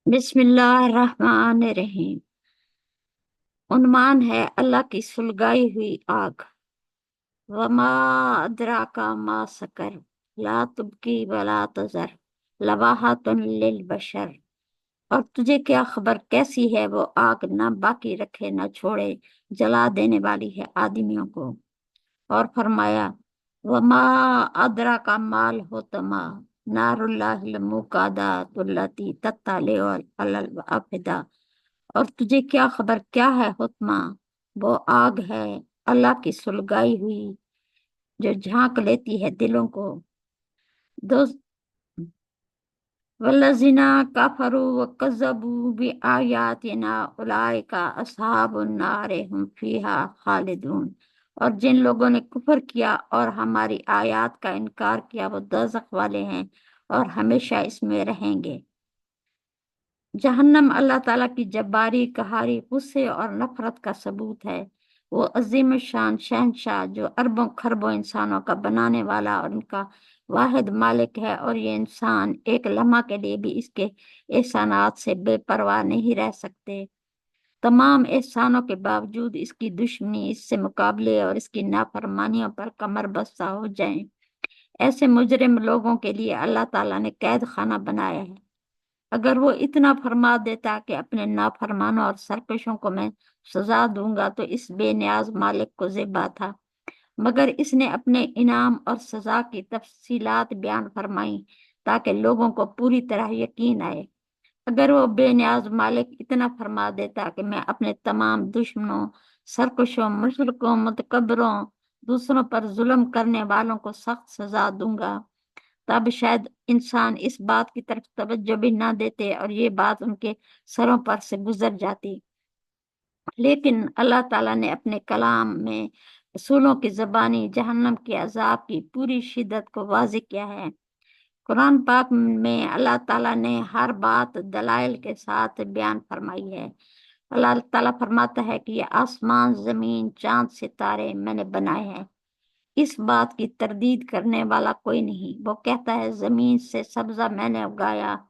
बिस्मिल्लाहिर्रहमानिर्रहीम। उन्मान है अल्लाह की सुलगाई हुई आग। वमा अदराका मा सकर, ला तुबकी वला तजर, लवाहतुन लिल बशर। और तुझे क्या खबर कैसी है वो आग, न बाकी रखे न छोड़े, जला देने वाली है आदमियों को। और फरमाया, वमा अदराका माल होतमा, नारुल्लाहिल मुकादा तुल्लती तत्ताले अलल अफिदा। और तुझे क्या खबर क्या है हुत्मा, वो आग है अल्लाह की सुलगाई हुई, जो झांक लेती है दिलों को। दो वल्लज़ीना कफरू व कज़्ज़बू बिआयातिना उलाइका अस्हाबुन नार हुम फीहा खालिदून। और जिन लोगों ने कुफर किया और हमारी आयत का इनकार किया, वो दोज़ख वाले हैं और हमेशा इसमें रहेंगे। जहन्नम अल्लाह ताला की जब्बारी, कहारी, गुस्से और नफरत का सबूत है। वो अजीम शान शहनशाह जो अरबों खरबों इंसानों का बनाने वाला और इनका वाहिद मालिक है, और ये इंसान एक लम्हा के लिए भी इसके एहसानात से बेपरवाह नहीं रह सकते। तमाम एहसानों के बावजूद इसकी दुश्मनी, इससे मुकाबले और इसकी नाफरमानियों पर कमर बस्ता हो जाए, ऐसे मुजरिम लोगों के लिए अल्लाह ताला ने कैद खाना बनाया है। अगर वो इतना फरमा देता कि अपने नाफरमानों और सरकशों को मैं सजा दूंगा, तो इस बेनियाज मालिक को ज़िब्बा था। मगर इसने अपने इनाम और सजा की तफसीलात बयान फरमाई ताकि लोगों को पूरी तरह यकीन आए। अगर वो बेनियाज मालिक इतना फरमा देता कि मैं अपने तमाम दुश्मनों, सरकशों, मुशरिकों, मुतकब्बरों, दूसरों पर जुल्म करने वालों को सख्त सजा दूंगा, तब शायद इंसान इस बात की तरफ तवज्जो भी ना देते और ये बात उनके सरों पर से गुजर जाती। लेकिन अल्लाह ताला ने अपने कलाम में रसूलों की ज़बानी जहन्नम के अजाब की पूरी शिद्दत को वाज़ेह किया है। कुरान पाक में अल्लाह ताला ने हर बात दलाइल के साथ बयान फरमाई है। अल्लाह ताला फरमाता है कि ये आसमान, जमीन, चांद, सितारे मैंने बनाए हैं। इस बात की तरदीद करने वाला कोई नहीं। वो कहता है, जमीन से सब्जा मैंने उगाया,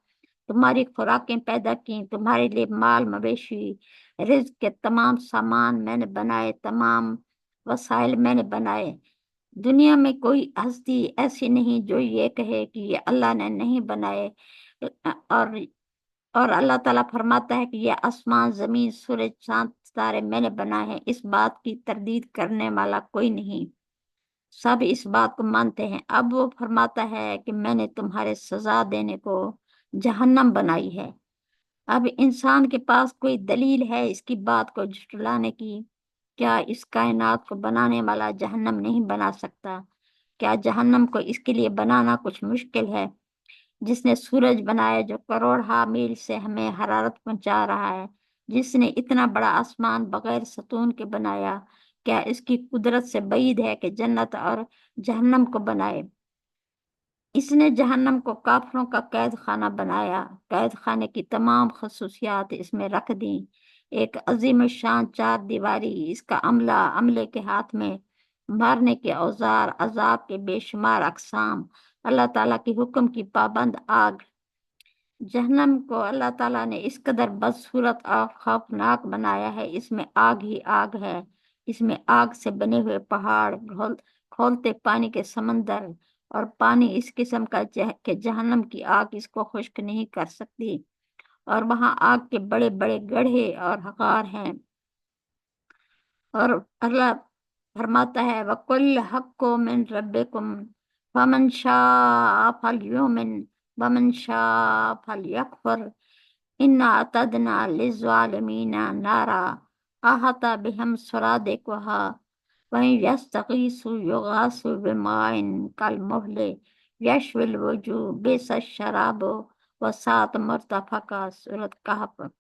तुम्हारी खुराकें पैदा की, तुम्हारे लिए माल मवेशी, रिज्क के तमाम सामान मैंने बनाए, तमाम वसाइल मैंने बनाए। दुनिया में कोई हस्ती ऐसी नहीं जो ये कहे कि ये अल्लाह ने नहीं बनाए। और और अल्लाह ताला फरमाता है कि ये आसमान, जमीन, सूरज, चांद, सितारे मैंने बनाए हैं। इस बात की तरदीद करने वाला कोई नहीं, सब इस बात को मानते हैं। अब वो फरमाता है कि मैंने तुम्हारे सजा देने को जहन्नम बनाई है। अब इंसान के पास कोई दलील है इसकी बात को झुठलाने की? क्या इस कायनात को बनाने वाला जहन्नम नहीं बना सकता? क्या जहन्नम को इसके लिए बनाना कुछ मुश्किल है? जिसने सूरज बनाया जो करोड़ मील से हमें हरारत पहुंचा रहा है, जिसने इतना बड़ा आसमान बगैर सतून के बनाया, क्या इसकी कुदरत से बईद है कि जन्नत और जहन्नम को बनाए? इसने जहन्नम को काफिरों का कैद खाना बनाया, कैद खाने की तमाम खसूसियात इसमें रख दी। एक अजीम शान चार दीवारी, इसका अमला, अमले के हाथ में मारने के औजार, अजाब के बेशुमार अकसाम, अल्लाह ताला के हुक्म की पाबंद आग। जहन्नम को अल्लाह ताला ने इस कदर बदसूरत और खौफनाक बनाया है, इसमें आग ही आग है। इसमें आग से बने हुए पहाड़, खौलते पानी के समंदर, और पानी इस किस्म का कि जहन्नम की आग इसको खुश्क नहीं कर सकती। और वहां आग के बड़े बड़े गड्ढे और हकार हैं। और अल्लाह फरमाता है, वकुल हक्को मिन रब्बिकुम फमन शाअ फलयुमिन वमन शाअ फलयकफुर इन्ना अतदना लिज़्ज़ालिमीना नारा अहता बिहिम सुरादिकुहा वइन यस्तगीसु युगासु बिमाइन कलमुहल यशविल वजूह बि'सा शराबु वसात मुर्तफका। सूरत कहफ।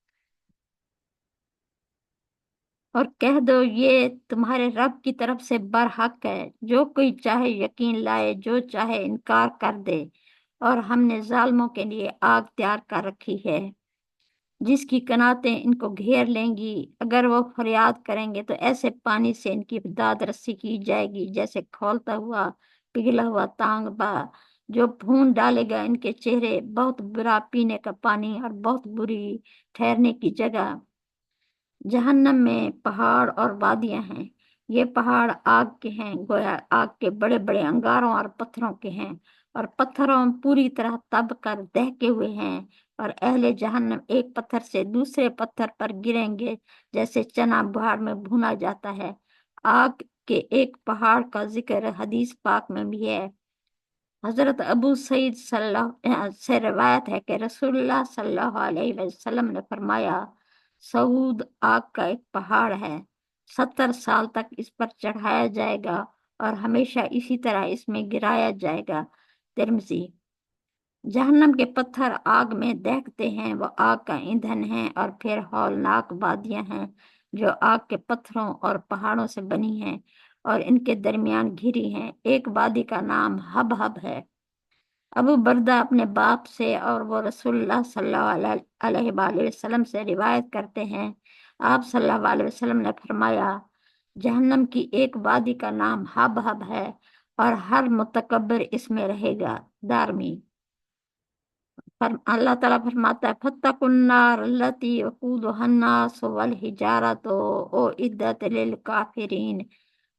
और कह दो, ये तुम्हारे रब की तरफ से बरहक है। जो कोई चाहे यकीन लाए, जो चाहे इनकार कर दे। और हमने जालिमों के लिए आग तैयार कर रखी है, जिसकी कनातें इनको घेर लेंगी। अगर वो फरियाद करेंगे तो ऐसे पानी से इनकी दाद रस्सी की जाएगी, जैसे खौलता हुआ पिघला हुआ तांबा जो भून डालेगा इनके चेहरे, बहुत बुरा पीने का पानी और बहुत बुरी ठहरने की जगह। जहन्नम में पहाड़ और वादियां हैं। ये पहाड़ आग के हैं, गोया आग के बड़े बड़े अंगारों और पत्थरों के हैं, और पत्थरों पूरी तरह तप कर दहके हुए हैं। और अहले जहन्नम एक पत्थर से दूसरे पत्थर पर गिरेंगे, जैसे चना बुहार में भुना जाता है। आग के एक पहाड़ का जिक्र हदीस पाक में भी है। हजरत अबू सईद सल्लल्लाहु से रवायत है कि रसूलुल्लाह सल्लल्लाहु अलैहि वसल्लम ने फरमाया, सऊद आग का एक पहाड़ है, 70 साल तक इस पर चढ़ाया जाएगा और हमेशा इसी तरह इसमें गिराया जाएगा। तिरमिज़ी। जहन्नम के पत्थर आग में दहकते हैं, वो आग का ईंधन है। और फिर हौलनाक वादियां हैं जो आग के पत्थरों और पहाड़ों से बनी हैं और इनके दरमियान घिरी हैं। एक वादी का नाम हब हब है। अबू बरदा अपने बाप से और वो रसूलुल्लाह सल्लल्लाहु अलैहि वसल्लम से रिवायत करते हैं, आप सल्लल्लाहु अलैहि वसल्लम ने फरमाया, जहन्नम की एक वादी का नाम हब हब है और हर मुतकब्बिर इसमें रहेगा। दारमी। अल्लाह ताला फरमाता है, फत्तकुन्नार अल्लती वकूदुहा अन्नास वल हिजारतो उइद्दत लिल काफिरीन।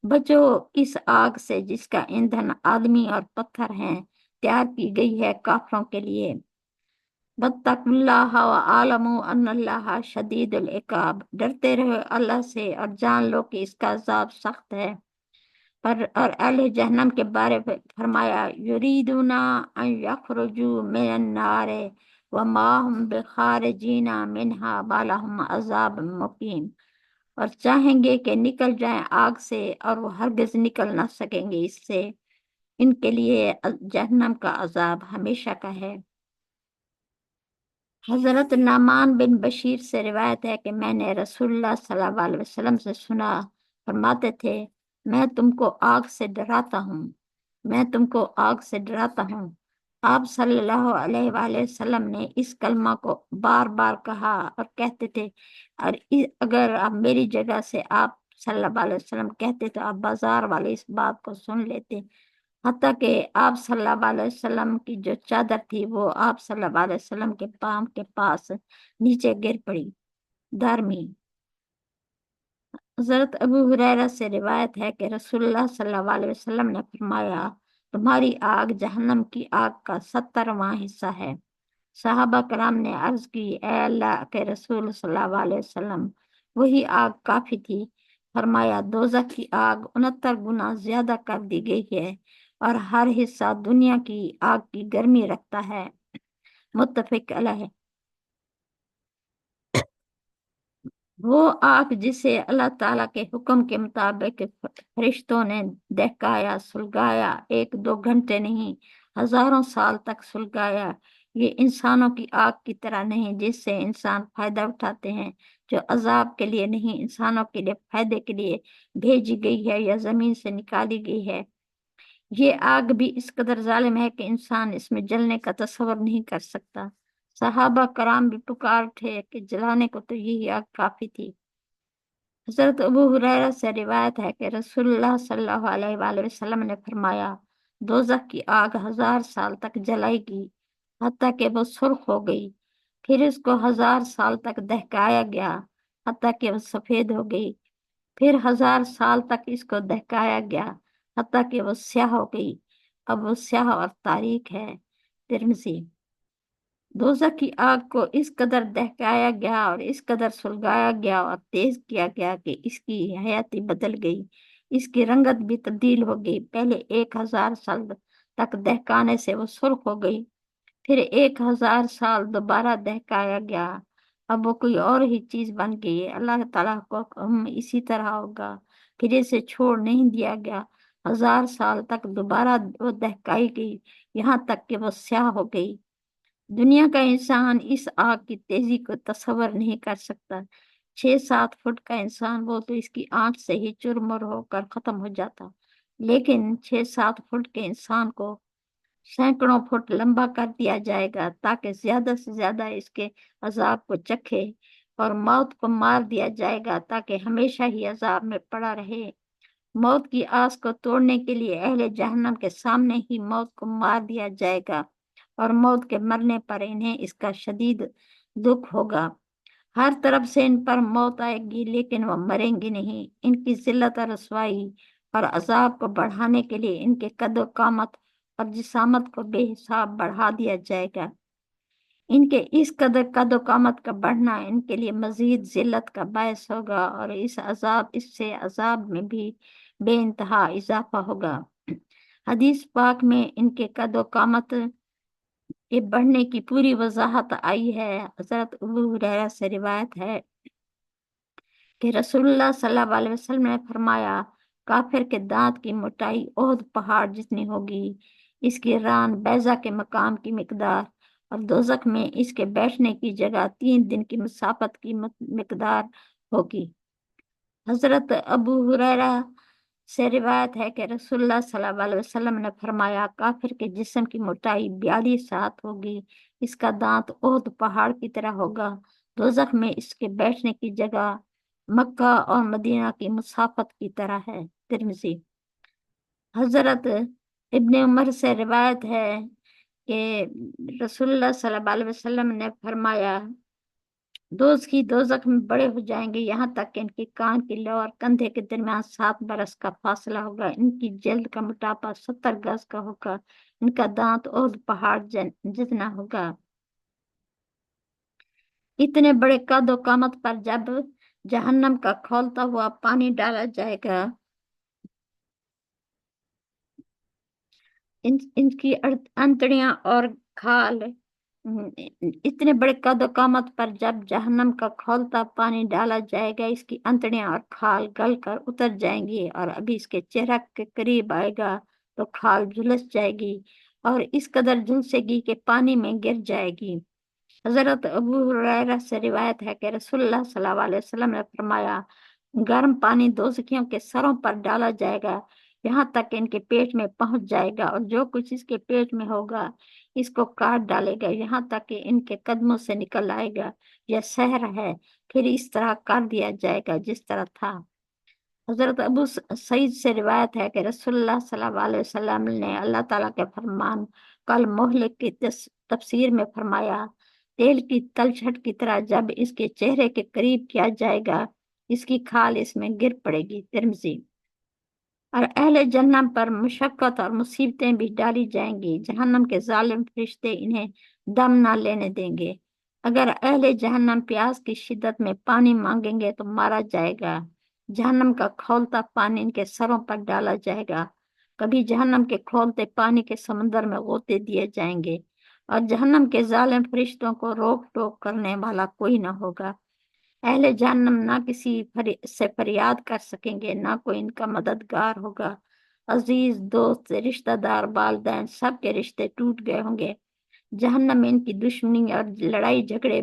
बचो इस आग से जिसका ईंधन आदमी और पत्थर हैं, तैयार की गई है काफिरों के लिए। वत्तकुल्लाह व आलमू अन्नल्लाह शदीदुल इकाब। डरते रहो अल्लाह से और जान लो कि इसका अजाब सख्त है। और अहले जहन्नम के बारे में फरमाया, युरीदुना अन यखरुजू मिनन नार व मा हुम बिखारिजीना मिनहा वलहुम अजाब मुकीम। और चाहेंगे कि निकल जाएं आग से और वो हरगिज निकल ना सकेंगे इससे। इनके लिए जहन्नम का अजाब हमेशा का है। हजरत नामान बिन बशीर से रिवायत है कि मैंने रसूलुल्लाह सल्लल्लाहु अलैहि वसल्लम से सुना, फरमाते थे, मैं तुमको आग से डराता हूँ, मैं तुमको आग से डराता हूँ। आप सल्लल्लाहु अलैहि वसल्लम ने इस कलमा को बार बार कहा और कहते थे, और अगर आप मेरी जगह से आप सल्लल्लाहु अलैहि वसल्लम कहते तो आप बाजार वाले इस बात को सुन लेते। हत्ता कि आप सल्लल्लाहु अलैहि वसल्लम की जो चादर थी वो आप सल्लल्लाहु अलैहि वसल्लम के पांव के पास नीचे गिर पड़ी। दारमी। हजरत अबू हुरैरा से रिवायत है कि रसूलुल्लाह सल्लल्लाहु अलैहि वसल्लम ने फरमाया, तुम्हारी आग जहन्नम की आग का 70वां हिस्सा है। सहाबा कराम ने अर्ज की, ए अल्लाह के रसूल सल्लल्लाहु अलैहि वसल्लम, वही आग काफी थी। फरमाया, दोजख की आग 69 गुना ज्यादा कर दी गई है और हर हिस्सा दुनिया की आग की गर्मी रखता है। मुत्तफिक अलैह। वो आग जिसे अल्लाह ताला के हुक्म के मुताबिक फरिश्तों ने दहकाया सुलगाया, 1-2 घंटे नहीं, हजारों साल तक सुलगाया, ये इंसानों की आग की तरह नहीं जिससे इंसान फायदा उठाते हैं, जो अजाब के लिए नहीं इंसानों के लिए फायदे के लिए भेजी गई है या जमीन से निकाली गई है। ये आग भी इस कदर जालिम है कि इंसान इसमें जलने का तस्वर नहीं कर सकता। सहाबा कराम भी पुकार उठे कि जलाने को तो यही आग काफी थी। हजरत अबू हुरैरा से रिवायत है कि रसूलुल्लाह सल्लल्लाहु अलैहि वसल्लम ने फरमाया, दोजख की आग 1000 साल तक जलाएगी हत्ता कि वो सुर्ख हो गई। फिर इसको 1000 साल तक दहकाया गया हत्ता कि वो सफेद हो गई। फिर 1000 साल तक इसको दहकाया गया हत्ता कि वो स्याह हो गई। अब वो स्याह और तारीक है। तिरमिज़ी। दोजख की आग को इस कदर दहकाया गया और इस कदर सुलगाया गया और तेज किया गया कि इसकी हयाती बदल गई, इसकी रंगत भी तब्दील हो गई। पहले 1000 साल तक दहकाने से वो सुर्ख हो गई, फिर 1000 साल दोबारा दहकाया गया, अब वो कोई और ही चीज बन गई। अल्लाह ताला को हुक्म इसी तरह होगा, फिर इसे छोड़ नहीं दिया गया। 1000 साल तक दोबारा वो दहकाई गई, यहाँ तक कि वो स्याह हो गई। दुनिया का इंसान इस आग की तेजी को तस्वर नहीं कर सकता। 6-7 फुट का इंसान वो तो इसकी आंच से ही चुरमुर होकर खत्म हो जाता, लेकिन 6-7 फुट के इंसान को सैकड़ों फुट लंबा कर दिया जाएगा ताकि ज्यादा से ज्यादा इसके अजाब को चखे, और मौत को मार दिया जाएगा ताकि हमेशा ही अजाब में पड़ा रहे। موت کی آس کو توڑنے کے لیے اہل جہنم کے سامنے ہی موت کو مار دیا جائے گا، اور موت کے مرنے پر انہیں اس کا شدید دکھ ہوگا۔ ہر طرف سے ان پر موت آئے گی، لیکن وہ مریں گے نہیں۔ ان کی ذلت اور رسوائی اور عذاب کو بڑھانے کے لیے ان کے قد و قامت اور جسامت کو بے حساب بڑھا دیا جائے گا۔ ان کے اس قد و قامت کا بڑھنا ان کے لیے مزید ذلت کا باعث ہوگا، اور اس سے عذاب میں بھی بے انتہا اضافہ ہوگا۔ حدیث پاک میں ان کے قد و قامت کے بڑھنے کی پوری وضاحت آئی ہے۔ حضرت ابو ہریرہ سے روایت ہے کہ رسول اللہ صلی اللہ علیہ وسلم نے فرمایا، کافر کے دانت کی موٹائی احد پہاڑ جتنی ہوگی، اس کی ران بیضہ کے مقام کی مقدار، اور دوزخ میں اس کے بیٹھنے کی جگہ 3 دن کی مسافت کی مقدار ہوگی۔ حضرت ابو ہریرہ سے روایت ہے کہ رسول اللہ صلی اللہ علیہ وسلم نے فرمایا، کافر کے جسم کی موٹائی 42 ہاتھ ہوگی، اس کا دانت احد پہاڑ کی طرح ہوگا، دوزخ میں اس کے بیٹھنے کی جگہ مکہ اور مدینہ کی مسافت کی طرح ہے۔ ترمذی۔ حضرت ابن عمر سے روایت ہے کہ رسول اللہ صلی اللہ علیہ وسلم نے فرمایا، دوزخ میں بڑے ہو جائیں گے، یہاں تک کہ ان کے کان کی لو اور کندھے کے درمیان 7 برس کا فاصلہ ہوگا۔ ان کی جلد کا موٹاپا 70 گز کا ہوگا، ان کا دانت احد پہاڑ جتنا ہوگا۔ اتنے بڑے قد و قامت پر جب جہنم کا کھولتا ہوا پانی ڈالا جائے گا، ان کی انتڑیاں اور کھال، اتنے بڑے قد و قامت پر جب جہنم کا کھولتا پانی ڈالا جائے گا، اس کی انتڑیاں اور کھال گل کر اتر جائیں گی، اور ابھی اس کے چہرہ کے قریب آئے گا تو کھال جھلس جائے گی، اور اس قدر جھلسے گی کہ پانی میں گر جائے گی۔ حضرت ابو ہریرہ سے روایت ہے کہ رسول اللہ صلی اللہ علیہ وسلم نے فرمایا، گرم پانی دوزخیوں کے سروں پر ڈالا جائے گا، یہاں تک کہ ان کے پیٹ میں پہنچ جائے گا، اور جو کچھ اس کے پیٹ میں ہوگا اس کو کاٹ ڈالے گا، یہاں تک کہ ان کے قدموں سے نکل آئے گا۔ یہ سحر ہے، پھر اس طرح کر دیا جائے گا جس طرح تھا۔ حضرت ابو سعید سے روایت ہے کہ رسول اللہ صلی اللہ علیہ وسلم نے اللہ تعالیٰ کے فرمان کل مہلک کی تفسیر میں فرمایا، تیل کی تلچھٹ کی طرح جب اس کے چہرے کے قریب کیا جائے گا، اس کی کھال اس میں گر پڑے گی۔ ترمذی۔ اور اہل جہنم پر مشقت اور مصیبتیں بھی ڈالی جائیں گی، جہنم کے ظالم فرشتے انہیں دم نہ لینے دیں گے۔ اگر اہل جہنم پیاس کی شدت میں پانی مانگیں گے تو مارا جائے گا، جہنم کا کھولتا پانی ان کے سروں پر ڈالا جائے گا، کبھی جہنم کے کھولتے پانی کے سمندر میں غوطے دیے جائیں گے، اور جہنم کے ظالم فرشتوں کو روک ٹوک کرنے والا کوئی نہ ہوگا۔ اہل جہنم نہ کسی سے فریاد کر سکیں گے، نہ کوئی ان کا مددگار ہوگا۔ عزیز، دوست، رشتہ دار، والدین، سب کے رشتے ٹوٹ گئے ہوں گے۔ جہنم میں ان کی دشمنی اور لڑائی جھگڑے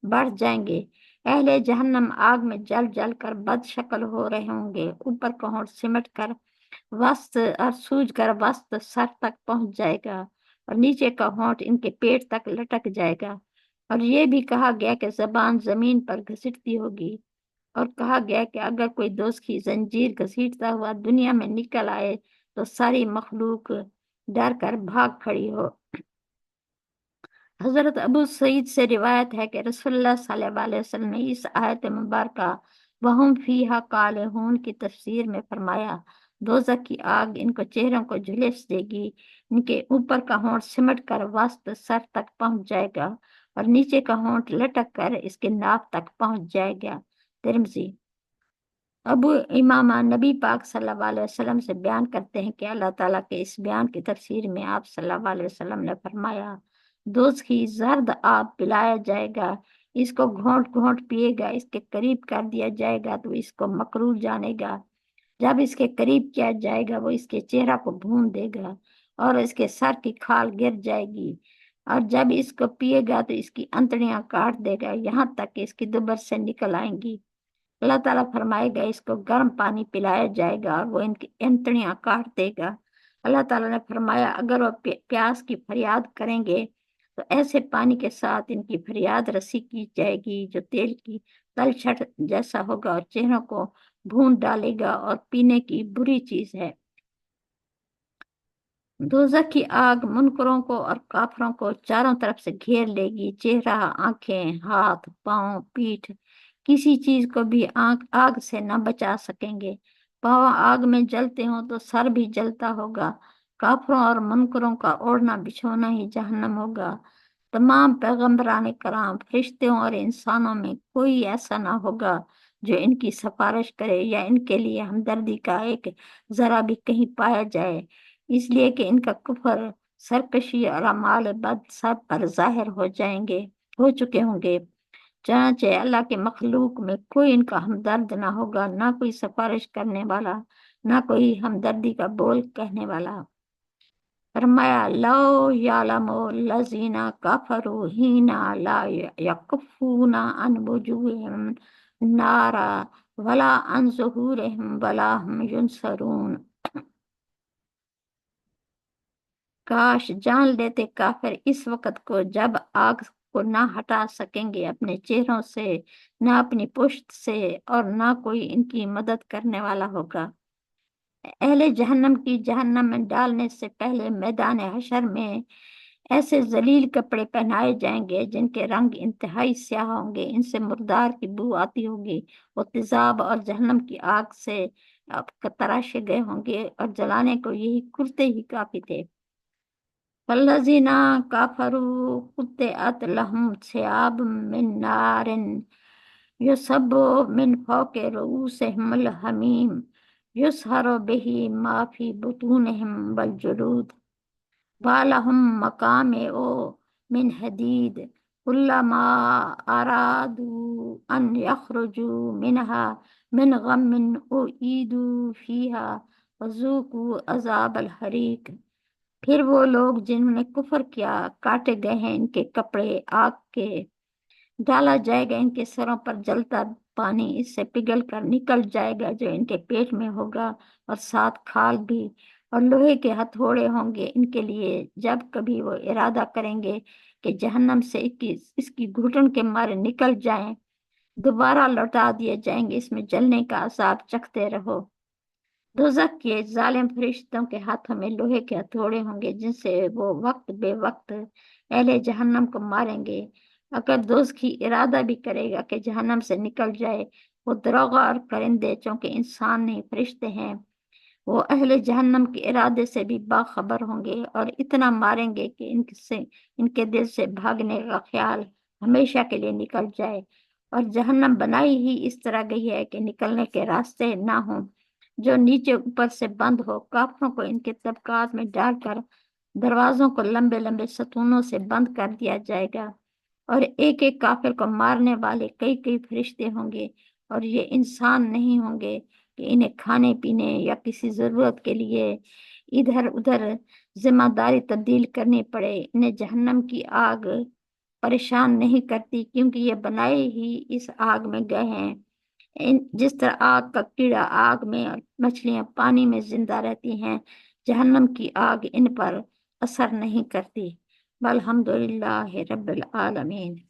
بڑھ جائیں گے۔ اہل جہنم آگ میں جل جل کر بد شکل ہو رہے ہوں گے، اوپر کا ہونٹ سمٹ کر وسط اور سوج کر وسط سر تک پہنچ جائے گا، اور نیچے کا ہونٹ ان کے پیٹ تک لٹک جائے گا۔ اور یہ بھی کہا گیا کہ زبان زمین پر گھسٹتی ہوگی، اور کہا گیا کہ اگر کوئی دوزخی زنجیر گھسیٹتا ہوا دنیا میں نکل آئے تو ساری مخلوق ڈر کر بھاگ کھڑی ہو۔ حضرت ابو سعید سے روایت ہے کہ رسول اللہ صلی اللہ علیہ وسلم نے اس آیت مبارکہ وَهُمْ فِيهَا قَالِعُونَ کی تفسیر میں فرمایا، دوزخ کی آگ ان کو چہروں کو جھلس دے گی، ان کے اوپر کا ہونٹ سمٹ کر وسط سر تک پہنچ جائے گا، اور نیچے کا ہونٹ لٹک کر اس کے ناف تک پہنچ جائے گا۔ ترمذی۔ ابو امامہ نبی پاک صلی اللہ علیہ وسلم سے بیان کرتے ہیں کہ اللہ تعالیٰ کے اس بیان کی تفسیر میں آپ صلی اللہ علیہ وسلم نے فرمایا، دوزخی زرد آب پلایا جائے گا، اس کو گھونٹ گھونٹ پیے گا، اس کے قریب کر دیا جائے گا تو اس کو مکروہ جانے گا، جب اس کے قریب کیا جائے گا وہ اس کے چہرہ کو بھون دے گا، اور اس کے سر کی کھال گر جائے گی، اور جب اس کو پیے گا تو اس کی انتڑیاں کاٹ دے گا، یہاں تک کہ اس کی دبر سے نکل آئیں گی۔ اللہ تعالیٰ فرمائے گا اس کو گرم پانی پلایا جائے گا، اور وہ ان کی انتڑیاں کاٹ دے گا۔ اللہ تعالیٰ نے فرمایا، اگر وہ پیاس کی فریاد کریں گے تو ایسے پانی کے ساتھ ان کی فریاد رسی کی جائے گی جو تیل کی تلچھٹ جیسا ہوگا، اور چہروں کو भून डालेगा और पीने की बुरी चीज है। दोजख की आग मुनकरों को और काफरों को चारों तरफ से घेर लेगी। चेहरा, आंखें, हाथ, पांव, पीठ, किसी चीज को भी आग आग से न बचा सकेंगे। पांव आग में जलते हो तो सर भी जलता होगा। काफरों और मुनकरों का ओढ़ना बिछोना ही जहन्नम होगा। तमाम पैगम्बरान कराम, फरिश्तों और इंसानों में कोई ऐसा ना होगा जो इनकी सिफारिश करे या इनके लिए हमदर्दी का एक जरा भी कहीं पाया जाए, इसलिए कि इनका कुफर, सरकशी और अमाल बद सब पर जाहिर हो चुके होंगे। चनाचे अल्लाह के मखलूक में कोई इनका हमदर्द ना होगा, ना कोई सिफारिश करने वाला, ना कोई हमदर्दी का बोल कहने वाला। फरमाया, लो यालमु लजीना कफरू हीना ला यकुफूना अन वुजूहिम नारा वला अन ज़ुहूरिहिम वला हम युनसरून। काश जान लेते काफिर इस वक्त को जब आग को ना हटा सकेंगे अपने चेहरों से, ना अपनी पुश्त से, और ना कोई इनकी मदद करने वाला होगा। अहले जहन्नम की जहन्नम में डालने से पहले मैदान हशर में ऐसे जलील कपड़े पहनाए जाएंगे जिनके रंग इंतहाई स्याह होंगे, इनसे मुर्दार की बू आती होगी। वो तेजाब और जहन्नम की आग से तराशे गए होंगे और जलाने को यही कुर्ते ही काफी थे। फल्लजीना काफरू कुत्तेअत लहुम सियाब मिन नारिन युसब्बु मिन फौके रुऊसिहिमुल हमीम युसहरु बिही मा फी बुतूनिहिम वल जुलूद वालहुम मकामिउ मिन हदीद कुल्लमा अरादू अन यखरुजू मिनहा मिन गम्मिन उईदू फीहा वज़ूकू अज़ाबल हरीक। फिर वो लोग जिन्होंने कुफर किया, काटे गए हैं इनके कपड़े आग के, डाला जाएगा इनके सरों पर जलता पानी, इससे पिघल कर निकल जाएगा जो इनके पेट में होगा, और साथ खाल भी। और लोहे के हथौड़े होंगे इनके लिए जब कभी वो इरादा करेंगे कि जहन्नम से इसकी घुटन के मारे निकल जाएं, दोबारा लौटा दिए जाएंगे, इसमें जलने का अजाब चखते रहो। दोजख के जालिम फरिश्तों के हाथों में लोहे के हथौड़े होंगे जिनसे वो वक्त बे वक्त अहले जहन्नम को मारेंगे। अगर दोज़खी इरादा भी करेगा कि जहन्नम से निकल जाए, वो दरोगा और परिंदे, चूंकि इंसान नहीं फरिश्ते हैं, वो अहले जहन्नम के इरादे से भी बाखबर होंगे और इतना मारेंगे कि इनके दिल से भागने का ख्याल हमेशा के लिए निकल जाए। और जहन्नम बनाई ही इस तरह गई है कि निकलने के रास्ते ना हों, जो नीचे ऊपर से बंद हो। काफरों को इनके तबकात में डालकर दरवाजों को लंबे लंबे सतूनों से बंद कर दिया जाएगा, और एक एक काफिर को मारने वाले कई कई फरिश्ते होंगे, और ये इंसान नहीं होंगे कि इन्हें खाने पीने या किसी जरूरत के लिए इधर उधर जिम्मेदारी तब्दील करनी पड़े। इन्हें जहन्नम की आग परेशान नहीं करती, क्योंकि ये बनाए ही इस आग में गए हैं। जिस तरह आग का कीड़ा आग में और मछलियां पानी में जिंदा रहती हैं, जहन्नम की आग इन पर असर नहीं करती। वल्हम्दुलिल्लाहि रब्बिल आलमीन।